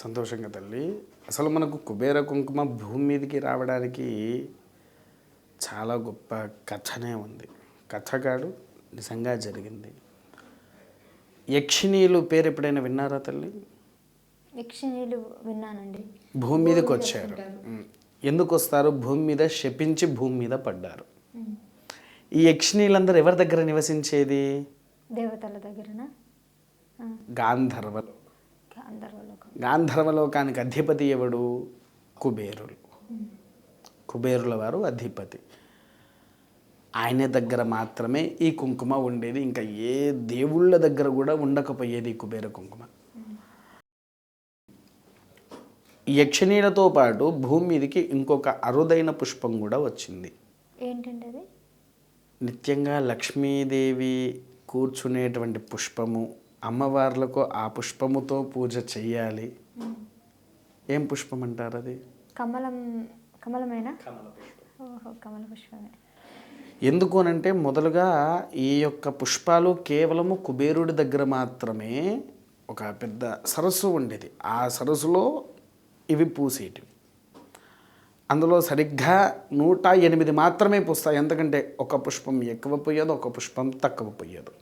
సంతోషంగా తల్లి. అసలు మనకు కుబేర కుంకుమ భూమి మీదకి రావడానికి చాలా గొప్ప కథనే ఉంది. కథగాడు నిజంగా జరిగింది. యక్షిణీలు పేరు ఎప్పుడైనా విన్నారా తల్లి? యక్షిణీలు విన్నానండి. భూమి మీదకి వచ్చారు. ఎందుకు వస్తారు? భూమి మీద శపించి భూమి మీద పడ్డారు. ఈ యక్షిణీలందరూ ఎవరి దగ్గర నివసించేది? దేవతల దగ్గరనా? గాంధర్వలు. గాంధర్వలోకం. గాంధర్వలోకానికి అధిపతి ఎవడు? కుబేరులు. కుబేరుల వారు అధిపతి. ఆయన దగ్గర మాత్రమే ఈ కుంకుమ ఉండేది. ఇంకా ఏ దేవుళ్ళ దగ్గర కూడా ఉండకపోయేది ఈ కుబేర కుంకుమ. ఈ యక్షిణీలతో పాటు భూమి మీదకి ఇంకొక అరుదైన పుష్పం కూడా వచ్చింది. ఏంటంటే అది? నిత్యంగా లక్ష్మీదేవి కూర్చునేటువంటి పుష్పము. అమ్మవార్లకు ఆ పుష్పముతో పూజ చెయ్యాలి. ఏం పుష్పం అంటారు అది? కమలమేనా? ఓహో, కమల పుష్పమే. ఎందుకు అనంటే మొదలుగా ఈ యొక్క పుష్పాలు కేవలము కుబేరుడి దగ్గర మాత్రమే ఒక పెద్ద సరస్సు ఉండేది. ఆ సరస్సులో ఇవి పూసేటివి. అందులో సరిగ్గా 108 మాత్రమే పూస్తాయి. ఎందుకంటే ఒక పుష్పం ఎక్కువ పోయేది, ఒక పుష్పం తక్కువ పోయేది.